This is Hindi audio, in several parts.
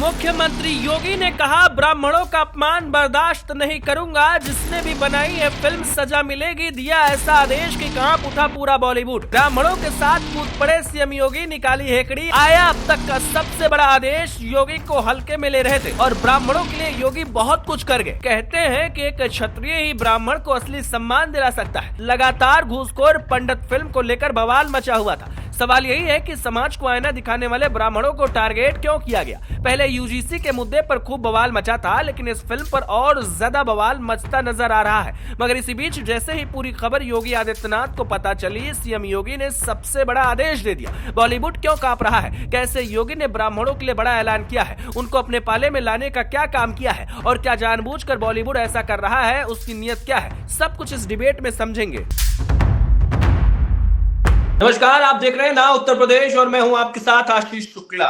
मुख्यमंत्री योगी ने कहा, ब्राह्मणों का अपमान बर्दाश्त नहीं करूंगा। जिसने भी बनाई है फिल्म सजा मिलेगी। दिया ऐसा आदेश कि कांप उठा पूरा बॉलीवुड। ब्राह्मणों के साथ कूद पड़े सीएम योगी, निकाली हेकड़ी। आया अब तक का सबसे बड़ा आदेश। योगी को हल्के में ले रहे थे और ब्राह्मणों के लिए योगी बहुत कुछ कर गए। कहते हैं कि एक क्षत्रिय ही ब्राह्मण को असली सम्मान दिला सकता है। लगातार घूसखोर पंडित फिल्म को लेकर बवाल मचा हुआ था। सवाल यही है कि समाज को आईना दिखाने वाले ब्राह्मणों को टारगेट क्यों किया गया। पहले यूजीसी के मुद्दे पर खूब बवाल मचा था, लेकिन इस फिल्म पर और ज्यादा बवाल मचता नजर आ रहा है। मगर इसी बीच जैसे ही पूरी खबर योगी आदित्यनाथ को पता चली, सीएम योगी ने सबसे बड़ा आदेश दे दिया। बॉलीवुड क्यों कांप रहा है, कैसे योगी ने ब्राह्मणों के लिए बड़ा ऐलान किया है, उनको अपने पाले में लाने का क्या काम किया है और क्या जानबूझकर बॉलीवुड ऐसा कर रहा है, उसकी नीयत क्या है, सब कुछ इस डिबेट में समझेंगे। नमस्कार, आप देख रहे हैं ना उत्तर प्रदेश और मैं हूं आपके साथ आशीष शुक्ला।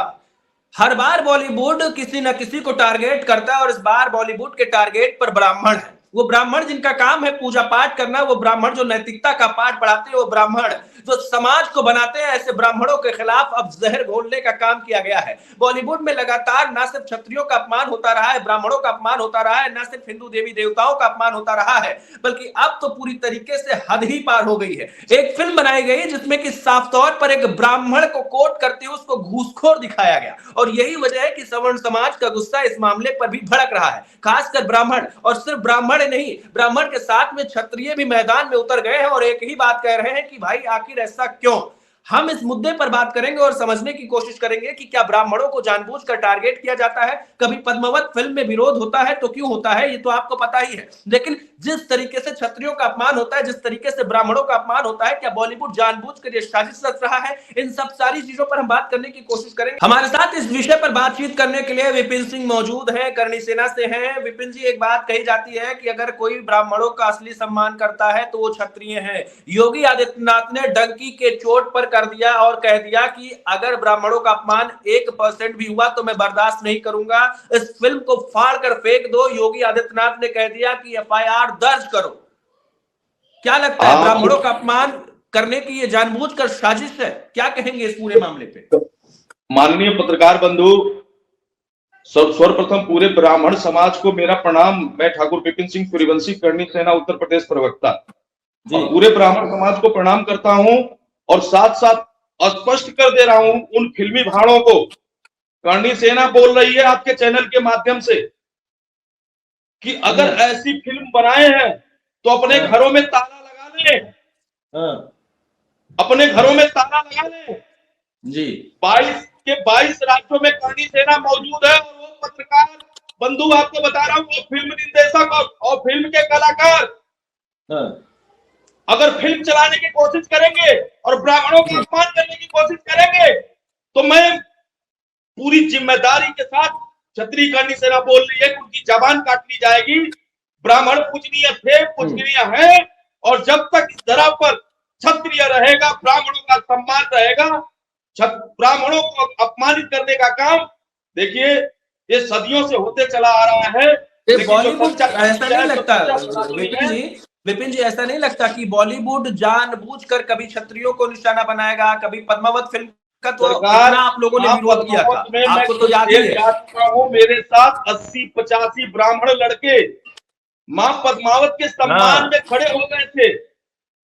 हर बार बॉलीवुड किसी न किसी को टारगेट करता है और इस बार बॉलीवुड के टारगेट पर ब्राह्मण है। वो ब्राह्मण जिनका काम है पूजा पाठ करना, वो ब्राह्मण जो नैतिकता का पाठ पढ़ाते हैं, वो ब्राह्मण जो समाज को बनाते हैं, ऐसे ब्राह्मणों के खिलाफ अब जहर घोलने का काम किया गया है। बॉलीवुड में लगातार न सिर्फ क्षत्रियों का अपमान होता रहा है, ब्राह्मणों का अपमान होता रहा है, न सिर्फ हिंदू देवी देवताओं का अपमान होता रहा है, बल्कि अब तो पूरी तरीके से हद ही पार हो गई है। एक फिल्म बनाई गई जिसमें कि साफ तौर पर एक ब्राह्मण को कोट करते हुए उसको घूसखोर दिखाया गया और यही वजह है कि सवर्ण समाज का गुस्सा इस मामले पर भी भड़क रहा है। खासकर ब्राह्मण, और सिर्फ ब्राह्मण नहीं, ब्राह्मण के साथ में क्षत्रिय भी मैदान में उतर गए हैं और एक ही बात कह रहे हैं कि भाई आखिर ऐसा क्यों। हम इस मुद्दे पर बात करेंगे और समझने की कोशिश करेंगे कि क्या ब्राह्मणों को जानबूझकर टारगेट किया जाता है। कभी पद्मावत फिल्म में विरोध होता है तो क्यों होता है, ये तो आपको पता ही है। लेकिन जिस तरीके से क्षत्रियों का अपमान होता है, जिस तरीके से ब्राह्मणों का अपमान होता है, क्या बॉलीवुड जानबूझकर ये साजिश रच रहा है? इन सब सारी चीजों पर हम बात करने की कोशिश करेंगे। हमारे साथ इस विषय पर बातचीत करने के लिए विपिन सिंह मौजूद है, करणी सेना से हैं। विपिन जी, एक बात कही जाती है कि अगर कोई ब्राह्मणों का असली सम्मान करता है तो वो क्षत्रिय है। योगी आदित्यनाथ ने डंकी के चोट पर कर दिया और कह दिया कि अगर ब्राह्मणों का अपमान 1% भी हुआ तो मैं बर्दाश्त नहीं करूंगा। इस फिल्म को फाड़ कर फेंक दो। योगी आदित्यनाथ ने कह दिया कि एफआईआर दर्ज करो। क्या लगता है, ब्राह्मणों का अपमान करने की ये जानबूझकर साजिश है? क्या कहेंगे इस पूरे मामले पे? माननीय पत्रकार बंधु, सर्वप्रथम पूरे ब्राह्मण समाज को मेरा प्रणाम। मैं ठाकुर विपिन सिंह सूर्यवंशी, करणी सेना उत्तर प्रदेश प्रवक्ता, पूरे ब्राह्मण समाज को प्रणाम करता हूं और साथ साथ स्पष्ट कर दे रहा हूं उन फिल्मी भाड़ों को। करणी सेना बोल रही है आपके चैनल के माध्यम से कि अगर ऐसी फिल्म बनाए हैं तो अपने घरों में ताला लगा लें, अपने घरों में ताला लगा लें जी। 22 राज्यों में करणी सेना मौजूद है और वो पत्रकार बंधु आपको बता रहा हूं, वो फिल्म निर्देशक और फिल्म के कलाकार अगर फिल्म चलाने की कोशिश करेंगे और ब्राह्मणों का अपमान करने की कोशिश करेंगे तो मैं पूरी जिम्मेदारी के साथ, क्षत्रिय करणी सेना बोल रही है कि उनकी जबान काट ली जाएगी। ब्राह्मण पूजनीय थे, पूजनीय है, और जब तक इस धरा पर क्षत्रिय रहेगा, ब्राह्मणों का सम्मान रहेगा, ब्राह्मणों को अपमानित करने का काम, देखिए, ये सदियों से होते चला आ रहा है। बॉलीवुड ऐसा नहीं लगता विपिन जी, ऐसा नहीं लगता कि बॉलीवुड जानबूझकर कभी क्षत्रियों को निशाना बनाएगा? कभी पद्मावत फिल्म का तो आप लोगों ने विरोध किया था, आपको तो याद ही है। मेरे साथ 80-85 ब्राह्मण लड़के मां पद्मावत के सम्मान में खड़े हो गए थे।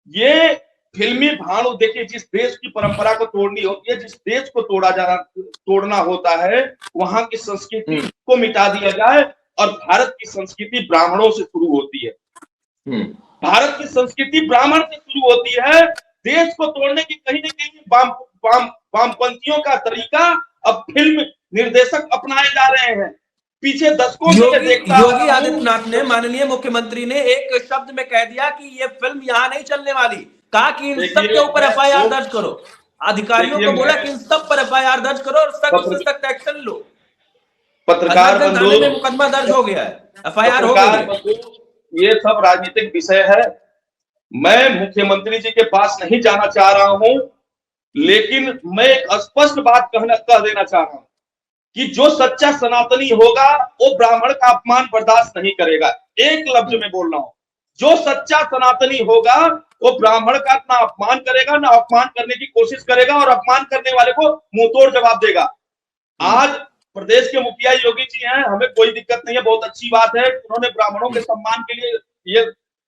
ये फिल्मी भाणु, देखिए, जिस देश की परंपरा को तोड़नी होती है, जिस देश को तोड़ना होता है, वहां की संस्कृति को मिटा दिया जाए। और भारत की संस्कृति ब्राह्मणों से शुरू होती है, भारत की संस्कृति ब्राह्मण से शुरू होती है। देश को तोड़ने की कहीं न कहीं वामपंथियों का तरीका अब फिल्म निर्देशक अपनाए जा रहे हैं। पीछे दशकों से देखता योगी आदित्यनाथ ने, माननीय मुख्यमंत्री ने एक शब्द में कह दिया कि ये फिल्म यहाँ नहीं चलने वाली। कहा कि इन सब के ऊपर एफआईआर दर्ज करो। अधिकारियों को बोला कि इन सब पर एफआईआर दर्ज करो और सख्त से सख्त एक्शन लो। पत्रकार बंधु, मुकदमा दर्ज हो गया है, एफआईआर हो गई। ये सब राजनीतिक विषय है। मैं मुख्यमंत्री जी के पास नहीं जाना चाह रहा हूं, लेकिन मैं एक स्पष्ट बात कह देना चाह रहा हूं कि जो सच्चा सनातनी होगा वो ब्राह्मण का अपमान बर्दाश्त नहीं करेगा। एक लफ्ज में बोल रहा हूं, जो सच्चा सनातनी होगा वो ब्राह्मण का ना अपमान करेगा, ना अपमान करने की कोशिश करेगा और अपमान करने वाले को मुंहतोड़ जवाब देगा। आज प्रदेश के मुखिया योगी जी हैं, हमें कोई दिक्कत नहीं है, बहुत अच्छी बात है। उन्होंने ब्राह्मणों के सम्मान के लिए ये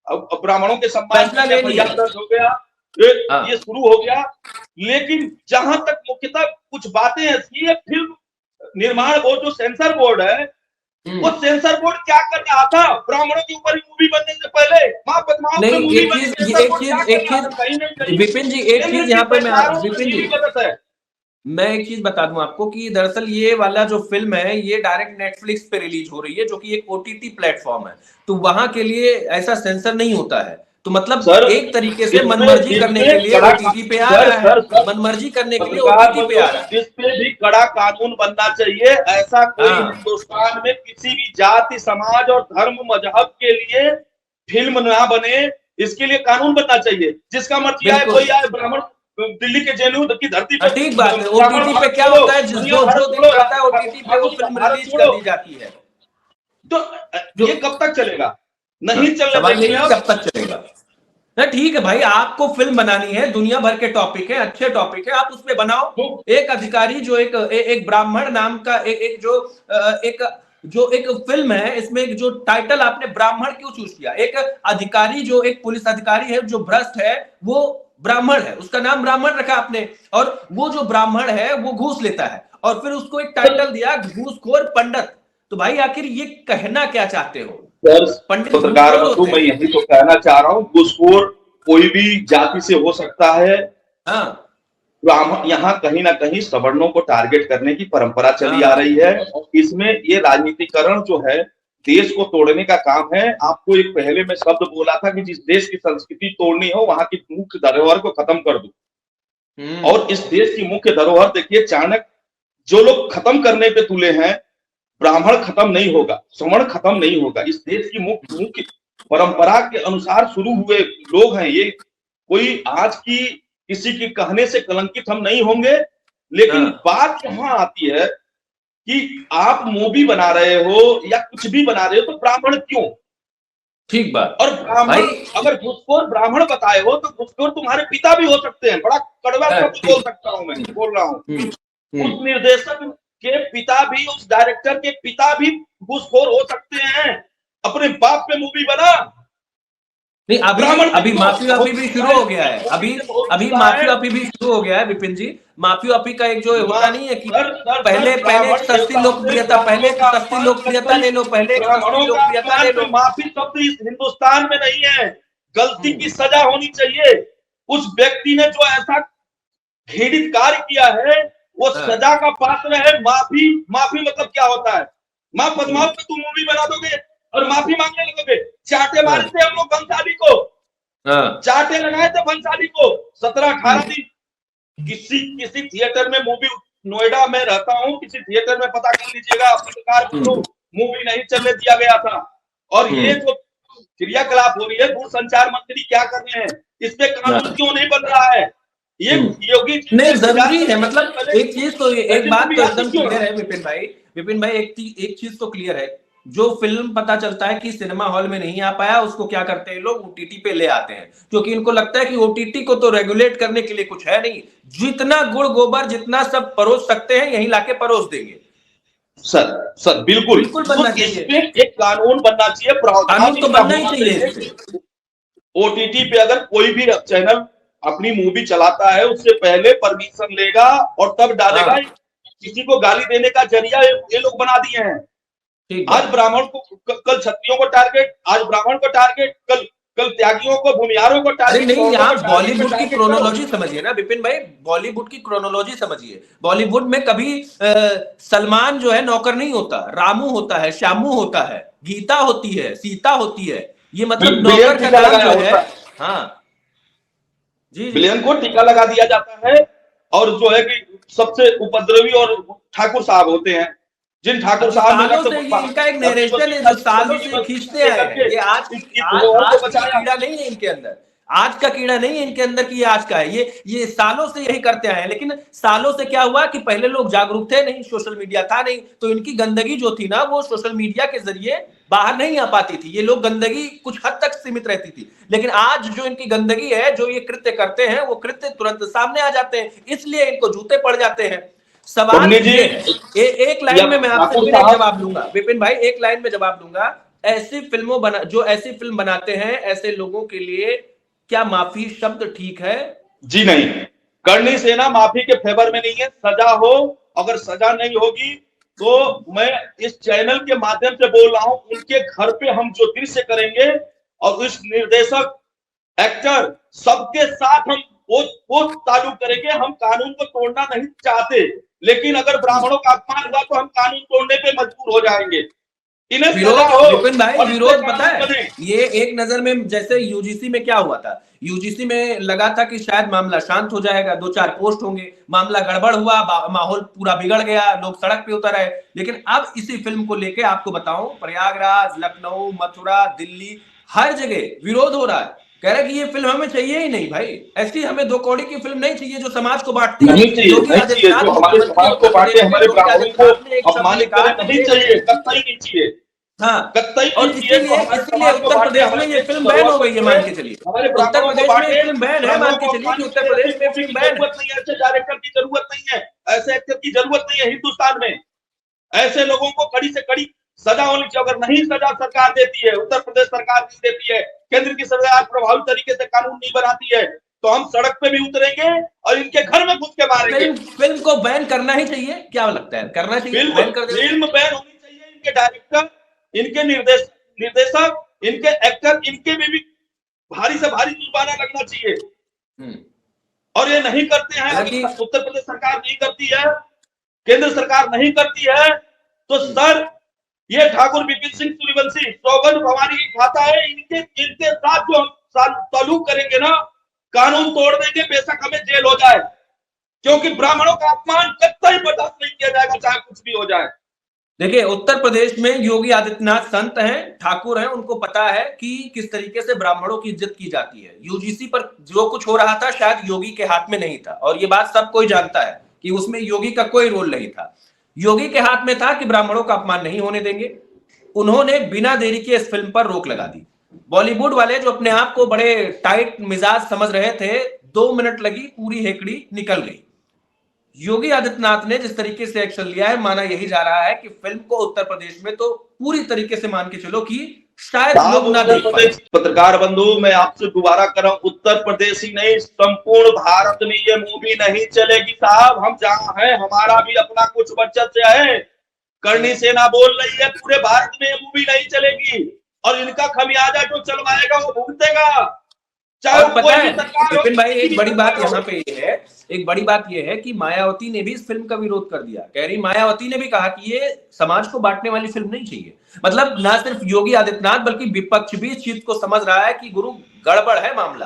ब्राह्मणों के सम्मान फैसला के ले लिए लिया। दर्ज हो गया, हाँ। ये शुरू हो गया। लेकिन जहां तक मुख्यतः कुछ बातें ऐसी है, फिल्म निर्माण बोर्ड जो सेंसर बोर्ड है, वो सेंसर बोर्ड क्या कर रहा था ब्राह्मणों के ऊपर मूवी बनने से पहले? मां पद्मावत पे नहीं, मूवी बनी, सेंसर बोर्ड क्या कर रहा था? कहीं ना कहीं विपिन जी, एक केंद्र चीज की यहाँ पे सरकारों की विपिन जी, मदद है। मैं एक चीज बता दूं आपको कि दरअसल ये वाला जो फिल्म है ये डायरेक्ट नेटफ्लिक्स पे रिलीज हो रही है, जो कि एक ओटीटी प्लेटफॉर्म है, तो वहां के लिए ऐसा सेंसर नहीं होता है। तो मतलब सर एक तरीके से इसमें मनमर्जी करने के लिए कड़ा ओटीटी पे आ सर रहा है, सर मनमर्जी करने के लिए पत्रकार ओटीटी पे आ रहा है। इस पे भी कड़ा कानून बनना चाहिए। ऐसा कोई हाँ। हिंदुस्तान में किसी भी जाति, समाज और धर्म मजहब के लिए फिल्म ना बने, इसके लिए कानून बनना चाहिए। जिसका मर्जी आए बिल्कुल। कोई आए, ब्राह्मण दिल्ली के जेएनयू की धरती हाँ, पर ठीक बात है। ब्राह्मण ओटीटी पे भारत क्या छोड़ो, होता है, दुनिया जो भारत जो दिन छोड़ो, करता है ओटीटी पे वो ठाकुर फिल्म भारत रिलीज कर छोड़ो। दी जाती है। तो जो ये कब तक चलेगा? हाँ, नहीं चलने सवाल देंगे यही है अब। कब तक चलेगा। ना ठीक है भाई, आपको फिल्म बनानी है, दुनिया भर के टॉपिक है, अच्छे टॉपिक है, आप उसमें बनाओ। एक अधिकारी जो एक ब्राह्मण नाम का एक जो एक फिल्म है, इसमें एक जो टाइटल आपने ब्राह्मण क्यों चूज किया? एक अधिकारी जो एक पुलिस अधिकारी है जो भ्रष्ट है, वो ब्राह्मण है, उसका नाम ब्राह्मण रखा आपने। और वो जो ब्राह्मण है वो घूस लेता है, और फिर उसको एक टाइटल दिया घूसखोर पंडित। तो भाई आखिर ये कहना क्या चाहते हो? सर पंडित पत्रकार घूसखोर बंधु, होते मैं हैं? यही तो कहना चाह रहा हूँ, घूसखोर कोई भी जाति से हो सकता है। हाँ। ब्राह्मण यहाँ कहीं ना कहीं सवर्णों को टारगेट करने की परंपरा चली आ हाँ। रही है, और इसमें ये राजनीतिकरण जो है देश को तोड़ने का काम है। आपको एक पहले में शब्द बोला था कि जिस देश की संस्कृति तोड़नी हो वहां की मुख्य धरोहर को खत्म कर दो। और इस देश की मुख्य धरोहर देखिए, चाणक्य जो लोग खत्म करने पे तुले हैं, ब्राह्मण खत्म नहीं होगा, सवर्ण खत्म नहीं होगा। इस देश की मुख्य मुख्य परंपरा के अनुसार शुरू हुए लोग हैं ये। कोई आज की किसी के कहने से कलंकित हम नहीं होंगे। लेकिन हाँ। बात यहां आती है कि आप मूवी बना रहे हो या कुछ भी बना रहे हो, तो ब्राह्मण क्यों? ठीक बात और ब्राह्मण, भाई। अगर घुसखोर ब्राह्मण बताए हो तो घुसखोर तुम्हारे पिता भी हो सकते हैं। बड़ा कड़वा शब्द बोल सकता हूं, मैं बोल रहा हूं। उस निर्देशक के पिता भी, उस डायरेक्टर के पिता भी घूसखोर हो सकते हैं। अपने बाप पे मूवी बना। नहीं, अभी माफी वाफी भी शुरू हो गया है। अभी माफी है। वाफी भी शुरू हो गया है विपिन जी। माफी वाफी का एक जो होता नहीं है कि सर पहले ब्राह्मण एक सस्ती देवताओं से लोकप्रियता, पहले ब्राह्मणों एक का सस्ती अपमान लोकप्रियता ले लो, पहले एक सस्ती ब्राह्मणों का लोकप्रियता अपमान ले पे लो। माफी शब्द इस हिंदुस्तान में नहीं है। गलती की सजा होनी चाहिए। उस व्यक्ति ने जो ऐसा घृणित कार्य किया है, वो सजा का पात्र है। माफी, माफी मतलब क्या होता है? मां पद्मावत पे तुम मूवी बना दोगे और माफी मांगने लगोगे? चाटे मारे थे हम लोग भंसाली को, चाटे लगाए थे भंसाली को 17-18 दिन। किसी थिएटर में मूवी, नोएडा में रहता हूं, किसी थिएटर में पता कर लीजिएगा, पत्रकार मूवी नहीं चलने दिया गया था। और ये जो क्रियाकलाप हो रही है, दूरसंचार मंत्री क्या कर रहे हैं? इस पे कानून क्यों नहीं बन रहा है? ये योगी जी नहीं, जरूरी है। मतलब एक चीज तो, एक बात तो एकदम क्यों क्लियर है विपिन भाई, एक चीज तो क्लियर है। जो फिल्म पता चलता है कि सिनेमा हॉल में नहीं आ पाया, उसको क्या करते हैं लोग, ओटीटी पे ले आते हैं, क्योंकि इनको लगता है कि ओटीटी को तो रेगुलेट करने के लिए कुछ है नहीं, जितना गुड़ गोबर जितना सब परोस सकते हैं यहीं लाके परोस देंगे। सर बिल्कुल बनना चाहिए, एक कानून बनना चाहिए, कानून तो बनना ही चाहिए। ओटीटी पे अगर कोई भी चैनल अपनी मूवी चलाता है, उससे पहले परमिशन लेगा और तब डालेगा। किसी को गाली देने का जरिया ये लोग बना दिए हैं। आज ब्राह्मण को, कल क्षत्रियों को टारगेट, आज ब्राह्मण को टारगेट, कल त्यागियों को, भूमिहारों को टारगेट। नहीं, यहाँ बॉलीवुड की क्रोनोलॉजी समझिए ना विपिन भाई, बॉलीवुड की क्रोनोलॉजी समझिए। बॉलीवुड में कभी सलमान जो है नौकर नहीं होता, रामू होता है, श्यामू होता है, गीता होती है, सीता होती है। ये मतलब नौकर का नाम जो है। हाँ जी, विलेन को टीका लगा दिया जाता है। और जो है कि सबसे उपद्रवी और ठाकुर साहब होते हैं, जिन ठाकुर साहब ने इनका एक नरेशन है जो सालों से खींचते आए हैं। ये आज की कीड़ा नहीं है इनके अंदर, आज का कीड़ा नहीं है इनके अंदर कि ये आज का है। ये सालों से यही करते आए हैं। लेकिन सालों से क्या हुआ कि पहले लोग जागरूक थे नहीं, सोशल मीडिया था नहीं, तो इनकी गंदगी जो थी ना, वो सोशल मीडिया के जरिए बाहर नहीं आ पाती थी। ये लोग गंदगी कुछ हद तक सीमित रहती थी। लेकिन आज जो इनकी गंदगी है, जो ये कृत्य करते हैं, वो कृत्य तुरंत सामने आ जाते हैं, इसलिए इनको जूते पड़ जाते हैं। सवाल मुन्नी जी, ये है, एक लाइन में मैं आपसे ठाकुर फिर एक साहब, जवाब लूंगा, विपिन भाई एक लाइन में जवाब लूंगा। ऐसी जो ऐसी फिल्म बनाते हैं, ऐसे लोगों के लिए क्या माफी शब्द ठीक है? जी नहीं, करनी सेना माफी के फेवर में नहीं है। सजा हो, अगर सजा नहीं होगी तो मैं इस चैनल के माध्यम से बोल रहा हूं, उनके घर पे हम जो दृश्य करेंगे और उस निर्देशक, एक्टर, सबके साथ हम वो चालू करेंगे। हम कानून को तोड़ना नहीं चाहते, लेकिन अगर ब्राह्मणों का अपमान हुआ तो हम कानून तोड़ने पे मजबूर हो जाएंगे। इन्हें सजा हो विरोध, विपिन भाई और इससे विरोध पता कानून है, बने। ये एक नजर में जैसे यूजीसी में क्या हुआ था, यूजीसी में लगा था कि शायद मामला शांत हो जाएगा, 2-4 पोस्ट होंगे, मामला गड़बड़ हुआ, माहौल पूरा बिगड़ गया, लोग सड़क पे उतर आए। लेकिन अब इसी फिल्म को लेके आपको बताऊं, प्रयागराज, लखनऊ, मथुरा, दिल्ली, हर जगह विरोध हो रहा है। कह रहे कि ये फिल्म हमें चाहिए ही नहीं भाई, ऐसी हमें 2 कौड़ी की फिल्म नहीं चाहिए जो समाज को बांटती है। नहीं चाहिए, योगी नहीं चाहिए, आदित्यनाथ, जो हमारे मुख्यमंत्री समाज को उत्तर बांटे, प्रदेश के हमारे योगी ब्राह्मणों को आदित्यनाथ ने एक शब्द अपमानित निकाला करे, कि नहीं ये चाहिए, कतई नहीं चाहिए, हाँ, कतई और नहीं चाहिए। जो हमारे इसीलिए समाज को उत्तर बांटे, प्रदेश में हमारे ये देश की फिल्म बैन हो जरूरत गई है, नहीं मान है। के चलिए। हमारे उत्तर ब्राह्मणों को प्रदेश में ये बांटे, फिल्म बैन है, ब्राह्मणों मान को के चलिए कि अपमानित उत्तर करे, प्रदेश ऐसी में मूवी फिल्म की बैन है। जरूरत नहीं है, ऐसे डायरेक्टर की जरूरत नहीं है, ऐसे एक्टर की जरूरत नहीं है हिंदुस्तान में। ऐसे लोगों को कड़ी से कड़ी सजा होनी चाहिए। अगर नहीं सजा सरकार देती है, उत्तर प्रदेश सरकार नहीं देती है, केंद्र की सरकार प्रभावी तरीके से कानून नहीं बनाती है, तो हम सड़क पे भी उतरेंगे और इनके घर में घुस के मारेंगे। फिल्म को बैन करना ही चाहिए, क्या लगता है, करना चाहिए, फिल्म बैन कर देना चाहिए? फिल्म बैन होनी चाहिए। इनके डायरेक्टर, इनके निर्देशक, इनके एक्टर, इनके भी भारी से भारी जुर्माना लगना चाहिए। और ये नहीं करते हैं, हालांकि उत्तर प्रदेश सरकार नहीं करती है, केंद्र सरकार नहीं करती है, तो सर ये ठाकुर विपिन सिंह सूर्यवंशी सौगंध भवानी की खाता है, इनके साथ जो हम ताल्लुक करेंगे ना, कानून तोड़ देंगे, बेशक हमें जेल हो जाए, क्योंकि ब्राह्मणों का अपमान कतई बर्दाश्त नहीं किया जाएगा, चाहे कुछ भी हो जाए। देखिए, उत्तर प्रदेश में योगी आदित्यनाथ संत हैं, ठाकुर हैं, उनको पता है कि किस तरीके से ब्राह्मणों की इज्जत की जाती है। यूजीसी पर जो कुछ हो रहा था शायद योगी के हाथ में नहीं था, और ये बात सब कोई जानता है कि उसमें योगी का कोई रोल नहीं था। योगी के हाथ में था कि ब्राह्मणों का अपमान नहीं होने देंगे। उन्होंने बिना देरी के इस फिल्म पर रोक लगा दी। बॉलीवुड वाले जो अपने आप को बड़े टाइट मिजाज समझ रहे थे, 2 मिनट लगी, पूरी हेकड़ी निकल गई। योगी आदित्यनाथ ने जिस तरीके से एक्शन लिया है, माना यही जा रहा है कि फिल्म को उत्तर प्रदेश में तो पूरी तरीके से मान के चलो कि शायद लोग ना देख पाए। पत्रकार बंधु, मैं आपसे दोबारा कर रहा हूं, उत्तर प्रदेश ही नहीं, संपूर्ण भारत में ये मूवी नहीं चलेगी साहब। हम जहां हैं, हमारा भी अपना कुछ बचत है। करनी सेना बोल रही है पूरे भारत में ये मूवी नहीं चलेगी, और इनका खमियाजा जो चलवाएगा वो भुगतेगा। और पता है विपिन भाई, एक बड़ी बात यहाँ पे ये है, एक बड़ी बात ये है कि मायावती ने भी इस फिल्म का विरोध कर दिया। कह रही, मायावती ने भी कहा कि ये समाज को बांटने वाली फिल्म नहीं चाहिए। मतलब ना सिर्फ योगी आदित्यनाथ बल्कि विपक्ष भी इस चीज को समझ रहा है कि गुरु गड़बड़ है मामला।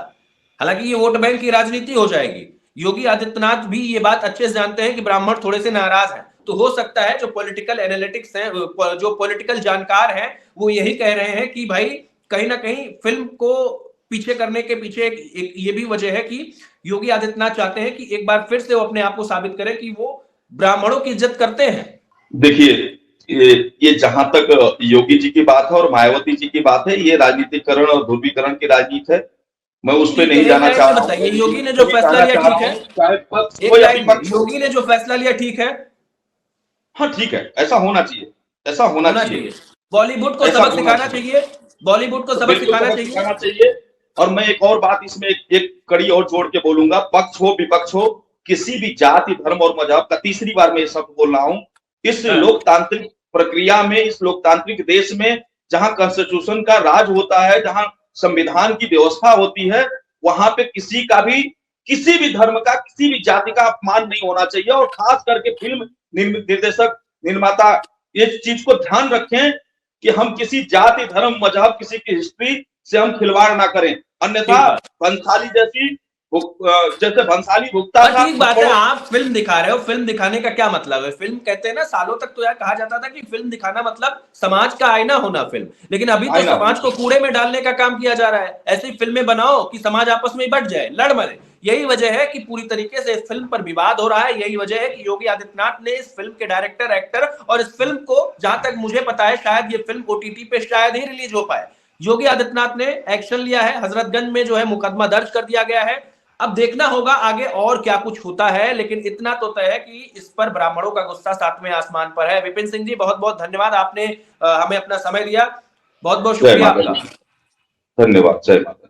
हालांकि ये वोट बैंक की राजनीति हो जाएगी। योगी आदित्यनाथ भी ये बात अच्छे से जानते हैं कि ब्राह्मण थोड़े से नाराज हैं, तो हो सकता है जो पॉलिटिकल एनालिटिक्स हैं, जो पॉलिटिकल जानकार हैं, वो यही कह रहे हैं कि भाई कहीं ना कहीं फिल्म को पीछे करने के पीछे एक ये भी वजह है कि योगी आदित्यनाथ चाहते हैं कि एक बार फिर से वो अपने आप को साबित करें कि वो ब्राह्मणों की इज्जत करते हैं। देखिए, ये जहां तक योगी जी की बात है और मायावती जी की बात है, ये राजनीतिकरण और ध्रुवीकरण की राजनीति है। मैं उस पर नहीं जाना चाह रहा हूं। योगी ने जो फैसला लिया ठीक है, योगी ने जो फैसला लिया ठीक है, हाँ ठीक है, ऐसा होना चाहिए, ऐसा होना चाहिए। बॉलीवुड को सबक सिखाना चाहिए, बॉलीवुड को सबक सिखाना चाहिए। और मैं एक और बात इसमें एक कड़ी और जोड़ के बोलूंगा, पक्ष हो विपक्ष हो, किसी भी जाति, धर्म और मजहब का, तीसरी बार मैं ये सब बोल रहा हूं, इस लोकतांत्रिक प्रक्रिया में, इस लोकतांत्रिक देश में जहां कॉन्स्टिट्यूशन का राज होता है, जहां संविधान की व्यवस्था होती है, वहां पे किसी का भी, किसी भी धर्म का, किसी भी जाति का अपमान नहीं होना चाहिए। और खास करके फिल्म निर्देशक, निर्माता इस चीज को ध्यान रखें कि हम किसी जाति, धर्म, मजहब, किसी की हिस्ट्री से हम खिलवाड़ ना करें, अन्यथा भंसाली जैसे भंसाली भुगता था। ठीक बात है, आप फिल्म दिखा रहे हो, फिल्म दिखाने का क्या मतलब है? फिल्म कहते हैं ना, सालों तक तो यार कहा जाता था कि फिल्म दिखाना मतलब समाज का आईना होना फिल्म, लेकिन अभी तो समाज को कूड़े में डालने का काम किया जा रहा है। ऐसी फिल्में बनाओ कि समाज आपस में बट जाए, लड़ मरे। यही वजह है कि पूरी तरीके से इस फिल्म पर विवाद हो रहा है। यही वजह है कि योगी आदित्यनाथ ने इस फिल्म के डायरेक्टर, एक्टर और इस फिल्म को, जहां तक मुझे पता है, शायद ये फिल्म ओटीटी पे शायद ही रिलीज हो पाए। योगी आदित्यनाथ ने एक्शन लिया है, हजरतगंज में जो है मुकदमा दर्ज कर दिया गया है। अब देखना होगा आगे और क्या कुछ होता है, लेकिन इतना तो तय है कि इस पर ब्राह्मणों का गुस्सा सातवें आसमान पर है। विपिन सिंह जी, बहुत बहुत धन्यवाद, आपने हमें अपना समय दिया, बहुत बहुत शुक्रिया आपका। धन्यवाद, जय माता।